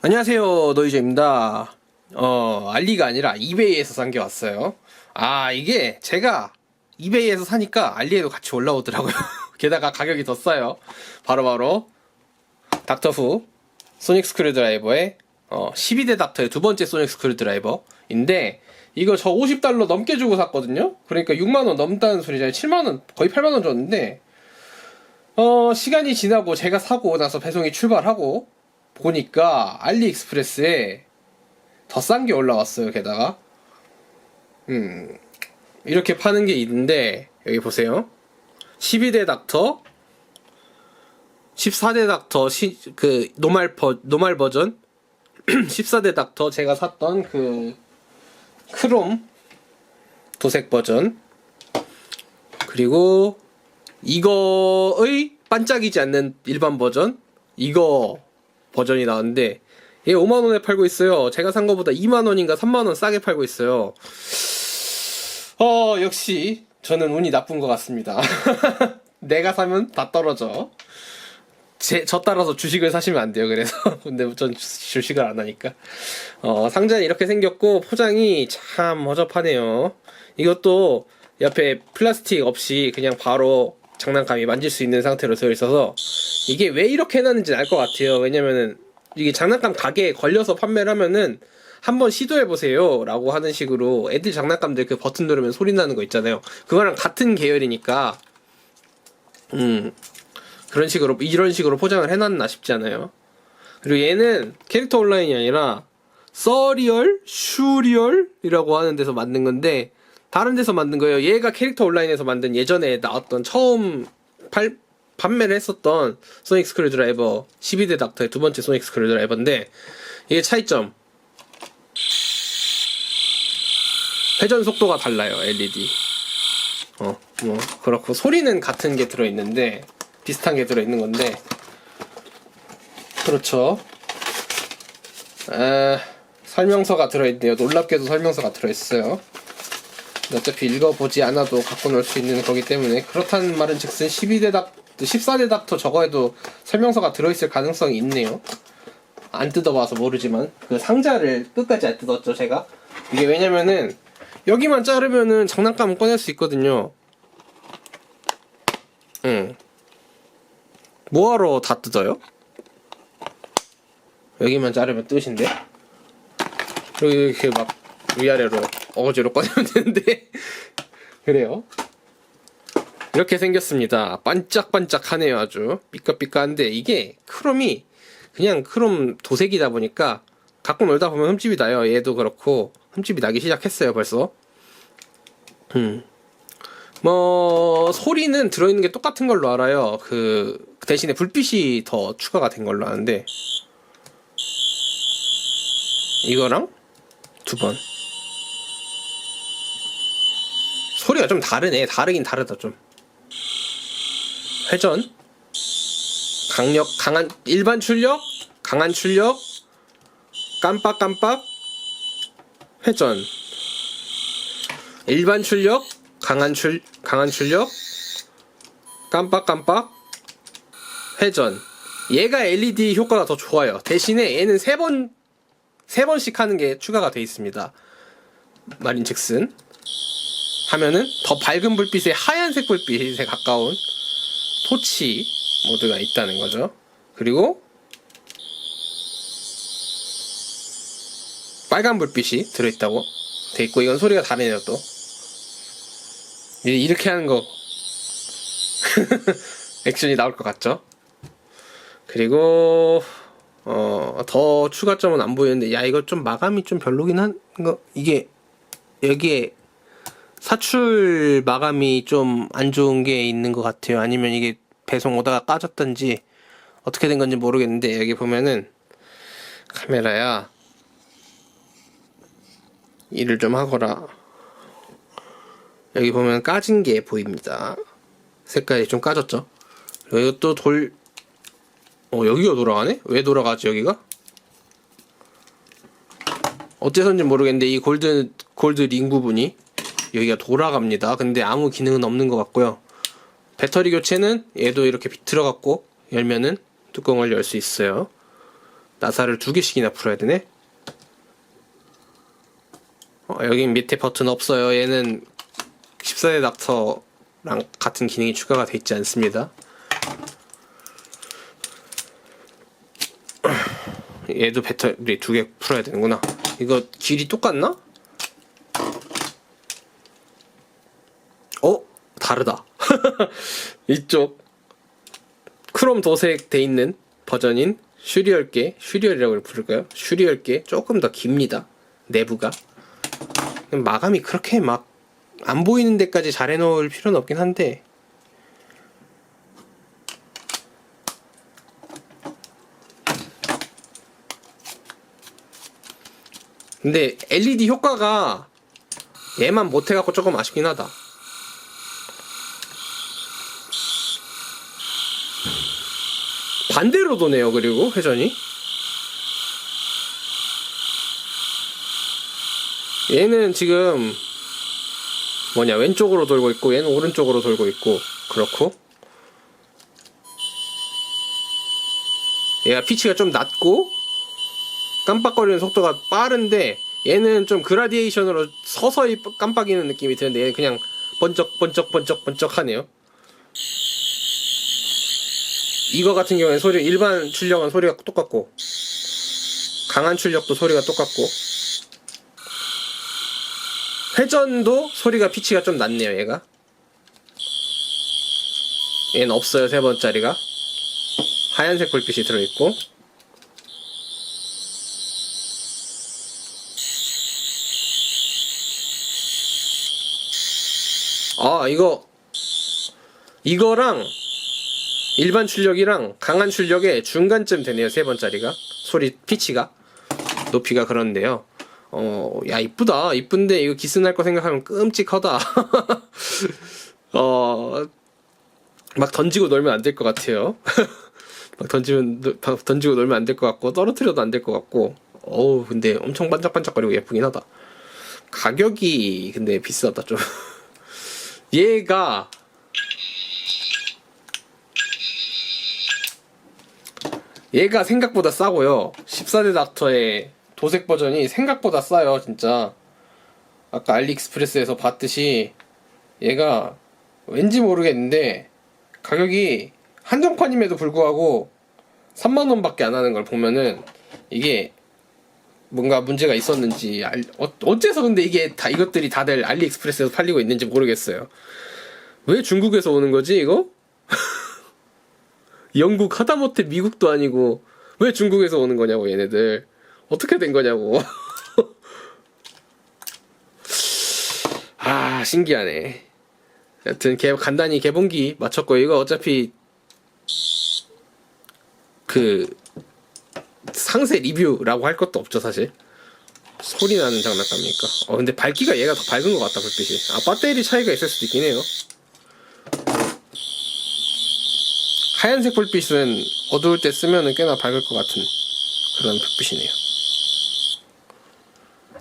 안녕하세요, 노이즈입니다. 알리가 아니라 이베이에서 산 게 왔어요. 이게 제가 이베이에서 사니까 알리에도 같이 올라오더라고요. 게다가 가격이 더 싸요. 바로바로 닥터후 소닉 스크류드라이버의 12대 닥터의 두 번째 소닉 스크류드라이버인데, 이거 저 $50 넘게 주고 샀거든요. 그러니까 6만원 넘다는 소리잖아요. 7만원, 거의 8만원 줬는데, 시간이 지나고 제가 사고 나서 배송이 출발하고 보니까 알리익스프레스에 더 싼 게 올라왔어요. 게다가 이렇게 파는 게 있는데, 여기 보세요. 12대 닥터, 14대 닥터, 노말 버전, 14대 닥터, 제가 샀던 그 크롬 도색 버전, 그리고 이거의 반짝이지 않는 일반 버전, 이거 버전이 나왔는데, 얘 5만원에 팔고 있어요. 제가 산 거보다 2만원인가 3만원 싸게 팔고 있어요. 역시 저는 운이 나쁜 것 같습니다. 내가 사면 다 떨어져. 저 따라서 주식을 사시면 안 돼요. 그래서 근데 전 주식을 안 하니까. 상자는 이렇게 생겼고, 포장이 참 허접하네요. 이것도 옆에 플라스틱 없이 그냥 바로 장난감이 만질 수 있는 상태로 되어 있어서, 이게 왜 이렇게 해놨는지 알 것 같아요. 왜냐면은 이게 장난감 가게에 걸려서 판매를 하면은 한번 시도해보세요 라고 하는 식으로, 애들 장난감들 그 버튼 누르면 소리 나는 거 있잖아요. 그거랑 같은 계열이니까 이런 식으로 포장을 해놨나 싶지 않아요. 그리고 얘는 캐릭터 온라인이 아니라 서리얼, 슈리얼이라고 하는 데서 만든 건데, 다른 데서 만든 거예요. 얘가 캐릭터 온라인에서 만든, 예전에 나왔던 처음 판매를 했었던 소닉 스크류드라이버 12대 닥터의 두 번째 소닉 스크류드라이버인데, 이게 차이점, 회전 속도가 달라요. LED 그렇고 소리는 같은 게 들어있는데, 비슷한 게 들어있는 건데, 그렇죠. 설명서가 들어있네요. 놀랍게도 설명서가 들어있어요. 어차피 읽어보지 않아도 갖고 놀 수 있는 거기 때문에, 그렇다는 말은 즉슨 14대 닥터 저거에도 설명서가 들어있을 가능성이 있네요. 안 뜯어봐서 모르지만, 그 상자를 끝까지 안 뜯었죠, 제가. 이게 왜냐면은 여기만 자르면은 장난감은 꺼낼 수 있거든요. 뭐하러 다 뜯어요? 여기만 자르면 뜻인데? 그리고 이렇게 막 위아래로 어거지로 꺼내면 되는데 그래요. 이렇게 생겼습니다. 반짝반짝하네요. 아주 삐까삐까한데, 이게 크롬이 그냥 크롬 도색이다 보니까 갖고 놀다 보면 흠집이 나요. 얘도 그렇고 흠집이 나기 시작했어요 벌써. 소리는 들어있는 게 똑같은 걸로 알아요. 그 대신에 불빛이 더 추가가 된 걸로 아는데, 이거랑 두 번 소리가 좀 다르네. 다르긴 다르다 좀. 회전, 강한 일반 출력, 강한 출력, 깜빡깜빡, 회전, 일반 출력, 강한 출력, 깜빡깜빡, 회전. 얘가 LED 효과가 더 좋아요. 대신에 얘는 세 번씩 하는 게 추가가 되어 있습니다. 말인즉슨 하면은 더 밝은 불빛에 하얀색 불빛에 가까운 토치 모드가 있다는 거죠. 그리고 빨간 불빛이 들어있다고 돼 있고, 이건 소리가 다르네요. 또 이렇게 하는 거 액션이 나올 것 같죠. 그리고 더 추가점은 안 보이는데, 이거 좀 마감이 좀 별로긴 한 거. 이게 여기에 사출 마감이 좀 안 좋은 게 있는 것 같아요. 아니면 이게 배송 오다가 까졌던지 어떻게 된 건지 모르겠는데, 여기 보면은 카메라야 일을 좀 하거라. 여기 보면 까진 게 보입니다. 색깔이 좀 까졌죠. 그리고 이것도 여기가 돌아가네? 왜 돌아가지 여기가? 어째서인지 모르겠는데, 이 골드 링 부분이 여기가 돌아갑니다. 근데 아무 기능은 없는 것 같고요. 배터리 교체는 얘도 이렇게 들어갔고, 열면은 뚜껑을 열 수 있어요. 나사를 2개씩이나 풀어야 되네. 여긴 밑에 버튼 없어요. 얘는 14대 닥터랑 같은 기능이 추가가 돼 있지 않습니다. 얘도 배터리 2개 풀어야 되는구나. 이거 길이 똑같나? 다르다. 이쪽 크롬 도색 돼 있는 버전인 슈리얼계, 슈리얼이라고 부를까요? 슈리얼계 조금 더 깁니다. 내부가. 마감이 그렇게 막 안 보이는 데까지 잘 해놓을 필요는 없긴 한데, 근데 LED 효과가 얘만 못해갖고 조금 아쉽긴 하다. 반대로 도네요. 그리고 회전이 얘는 지금 왼쪽으로 돌고 있고 얘는 오른쪽으로 돌고 있고 그렇고, 얘가 피치가 좀 낮고 깜빡거리는 속도가 빠른데 얘는 좀 그라디에이션으로 서서히 깜빡이는 느낌이 드는데 얘는 그냥 번쩍 하네요. 이거 같은 경우에는 일반 출력은 소리가 똑같고 강한 출력도 소리가 똑같고 회전도 소리가 피치가 좀 낮네요. 얘는 없어요. 3번짜리가 하얀색 불빛이 들어있고, 이거랑 일반 출력이랑 강한 출력의 중간쯤 되네요. 3번짜리가 소리 피치가 높이가 그런데요. 야, 이쁘다. 이쁜데 이거 기스날 거 생각하면 끔찍하다. 막 던지고 놀면 안 될 것 같아요. 막 던지고 놀면 안 될 것 같고 떨어뜨려도 안 될 것 같고. 근데 엄청 반짝반짝거리고 예쁘긴 하다. 가격이 근데 비싸다 좀. 얘가 생각보다 싸고요. 14대 닥터의 도색 버전이 생각보다 싸요. 진짜 아까 알리익스프레스에서 봤듯이 얘가 왠지 모르겠는데 가격이 한정판임에도 불구하고 3만원 밖에 안 하는 걸 보면은 이게 뭔가 문제가 있었는지 어째서 근데 이것들이 다들 알리익스프레스에서 팔리고 있는지 모르겠어요. 왜 중국에서 오는 거지 이거? 영국 하다못해 미국도 아니고 왜 중국에서 오는 거냐고. 얘네들 어떻게 된 거냐고. 신기하네. 여튼 간단히 개봉기 마쳤고, 이거 어차피 상세 리뷰라고 할 것도 없죠 사실. 소리 나는 장난감이니까. 근데 밝기가 얘가 더 밝은 것 같다. 불빛이. 배터리 차이가 있을 수도 있긴 해요. 하얀색 불빛은 어두울 때 쓰면은 꽤나 밝을 것 같은 그런 불빛이네요.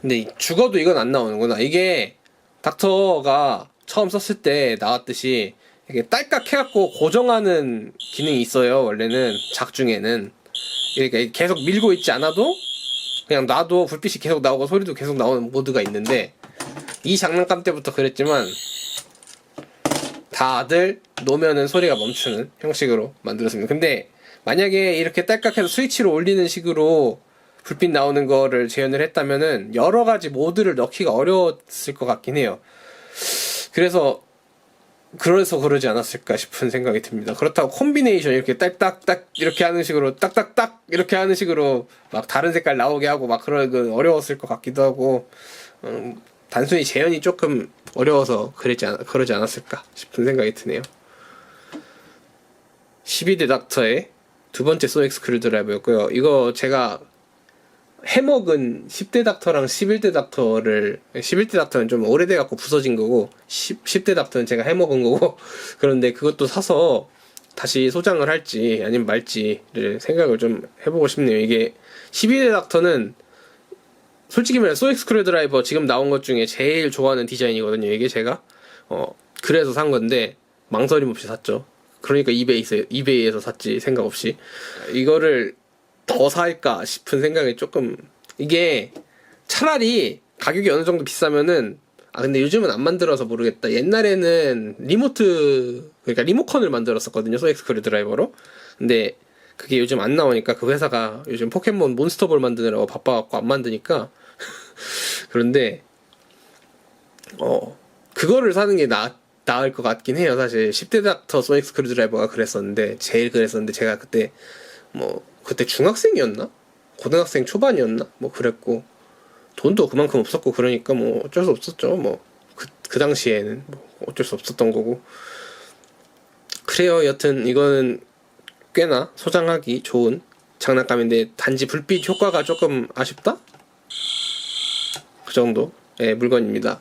근데 죽어도 이건 안 나오는구나. 이게 닥터가 처음 썼을 때 나왔듯이 이게 딸깍 해갖고 고정하는 기능이 있어요. 원래는 작중에는. 그러니까 계속 밀고 있지 않아도 그냥 놔도 불빛이 계속 나오고 소리도 계속 나오는 모드가 있는데, 이 장난감 때부터 그랬지만 다들 놓으면은 소리가 멈추는 형식으로 만들었습니다. 근데 만약에 이렇게 딸깍해서 스위치로 올리는 식으로 불빛 나오는 거를 재현을 했다면은 여러 가지 모드를 넣기가 어려웠을 것 같긴 해요. 그래서 그러지 않았을까 싶은 생각이 듭니다. 그렇다고 콤비네이션 이렇게 딱딱딱 이렇게 하는 식으로 딱딱딱 이렇게 하는 식으로 막 다른 색깔 나오게 하고 막 그런 어려웠을 것 같기도 하고, 단순히 재현이 조금 어려워서 그러지 않았을까 싶은 생각이 드네요. 12대 닥터의 두 번째 소닉 스크류드라이버였고요. 이거 제가 해먹은 10대 닥터랑 11대 닥터를, 11대 닥터는 좀 오래돼갖고 부서진 거고 10대 닥터는 제가 해먹은 거고 그런데 그것도 사서 다시 소장을 할지 아니면 말지를 생각을 좀 해보고 싶네요. 이게 12대 닥터는 솔직히 말해 소닉 스크류드라이버 지금 나온 것 중에 제일 좋아하는 디자인이거든요. 이게 제가 그래서 산 건데 망설임 없이 샀죠. 그러니까 이베이에서 샀지 생각 없이. 이거를 더 살까 싶은 생각이 조금, 이게 차라리 가격이 어느 정도 비싸면은, 근데 요즘은 안 만들어서 모르겠다. 옛날에는 그러니까 리모컨을 만들었었거든요, 소닉 스크류드라이버로. 근데 그게 요즘 안 나오니까, 그 회사가 요즘 포켓몬 몬스터볼 만드느라고 바빠갖고 안 만드니까. 그런데 그거를 사는 게 나을 것 같긴 해요. 사실 10대 닥터 소닉 스크류드라이버가 제일 그랬었는데, 제가 그때 중학생이었나? 고등학생 초반이었나? 뭐 그랬고, 돈도 그만큼 없었고, 그러니까 뭐 어쩔 수 없었죠. 그 당시에는 뭐 어쩔 수 없었던 거고. 그래요. 여튼 이거는 꽤나 소장하기 좋은 장난감인데, 단지 불빛 효과가 조금 아쉽다? 그 정도의 물건입니다.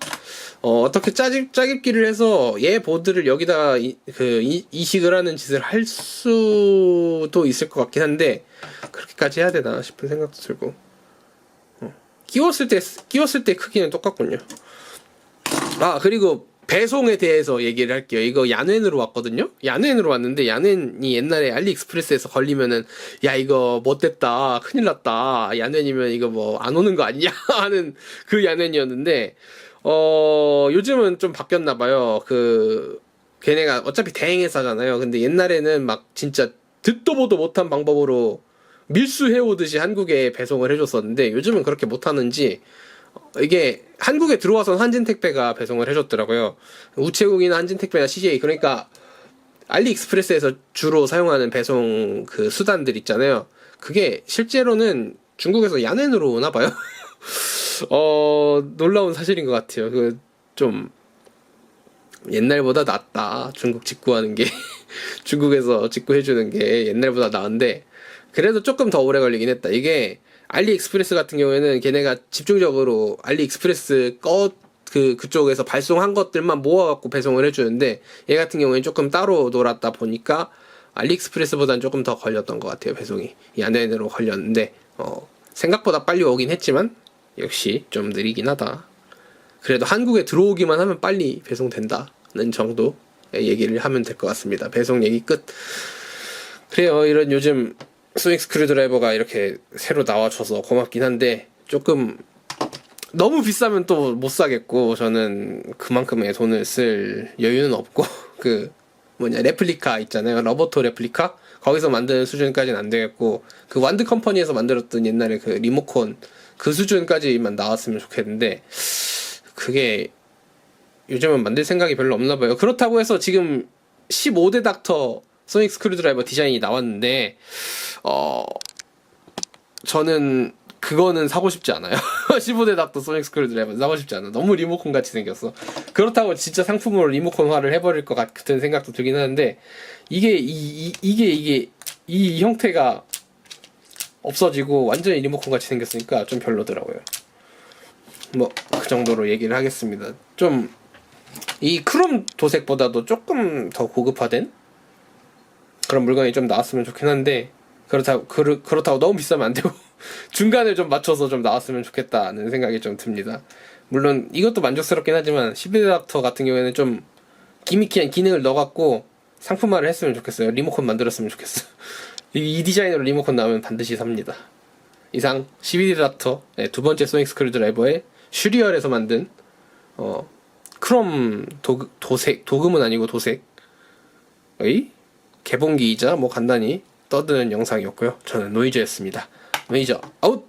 어떻게 짜깁기를 해서 얘 보드를 여기다가 이식을 하는 짓을 할 수도 있을 것 같긴 한데, 그렇게까지 해야 되나 싶은 생각도 들고. 끼웠을 때 크기는 똑같군요. 그리고 배송에 대해서 얘기를 할게요. 이거 야넨으로 왔거든요. 야넨으로 왔는데, 야넨이 옛날에 알리익스프레스에서 걸리면은, 야 이거 못됐다, 큰일 났다, 야넨이면 이거 뭐 안 오는 거 아니냐 하는 그 야넨이었는데, 요즘은 좀 바뀌었나봐요. 걔네가 어차피 대행회사잖아요. 근데 옛날에는 막 진짜 듣도 보도 못한 방법으로 밀수해오듯이 한국에 배송을 해줬었는데, 요즘은 그렇게 못하는지, 이게 한국에 들어와서 한진택배가 배송을 해줬더라고요. 우체국이나 한진택배나 CJ, 그러니까 알리익스프레스에서 주로 사용하는 배송 그 수단들 있잖아요. 그게 실제로는 중국에서 야넨으로 오나봐요. 놀라운 사실인 것 같아요. 좀 옛날보다 낫다. 중국 직구하는 게 중국에서 직구해주는 게 옛날보다 나은데, 그래도 조금 더 오래 걸리긴 했다. 이게 알리익스프레스 같은 경우에는 걔네가 집중적으로 알리익스프레스 그쪽에서 발송한 것들만 모아갖고 배송을 해주는데, 얘 같은 경우에는 조금 따로 놀았다 보니까 알리익스프레스보다는 조금 더 걸렸던 것 같아요. 배송이 야넨으로 걸렸는데, 생각보다 빨리 오긴 했지만 역시 좀 느리긴 하다. 그래도 한국에 들어오기만 하면 빨리 배송된다는 정도의 얘기를 하면 될 것 같습니다. 배송 얘기 끝. 그래요. 이런 요즘 소닉 스크류드라이버가 이렇게 새로 나와줘서 고맙긴 한데, 조금 너무 비싸면 또 못 사겠고, 저는 그만큼의 돈을 쓸 여유는 없고, 레플리카 있잖아요. 러버토 레플리카? 거기서 만드는 수준까지는 안 되겠고, 그 완드 컴퍼니에서 만들었던 옛날에 그 리모컨 그 수준까지만 나왔으면 좋겠는데, 그게 요즘은 만들 생각이 별로 없나 봐요. 그렇다고 해서 지금 15대 닥터 소닉 스크류드라이버 디자인이 나왔는데, 저는 그거는 사고 싶지 않아요. 15대 닥터 소닉 스크류드라이버 사고 싶지 않아. 너무 리모컨 같이 생겼어. 그렇다고 진짜 상품으로 리모컨화를 해버릴 것 같은 생각도 들긴 하는데, 이게 이 형태가 없어지고 완전히 리모컨 같이 생겼으니까 좀 별로더라고요. 그 정도로 얘기를 하겠습니다. 좀 이 크롬 도색보다도 조금 더 고급화된 그런 물건이 좀 나왔으면 좋긴 한데, 그렇다고 너무 비싸면 안 되고 중간을 좀 맞춰서 좀 나왔으면 좋겠다는 생각이 좀 듭니다. 물론 이것도 만족스럽긴 하지만 11대 닥터 같은 경우에는 좀 기미키한 기능을 넣어갖고 상품화를 했으면 좋겠어요. 리모컨 만들었으면 좋겠어. 이 디자인으로 리모컨 나오면 반드시 삽니다. 이상 12대 닥터 두 번째 소닉 스크류드라이버의 슈리얼에서 만든 크롬 도금은 아니고 도색의 개봉기이자 간단히 떠드는 영상이었고요. 저는 노이저였습니다. 노이저 아웃!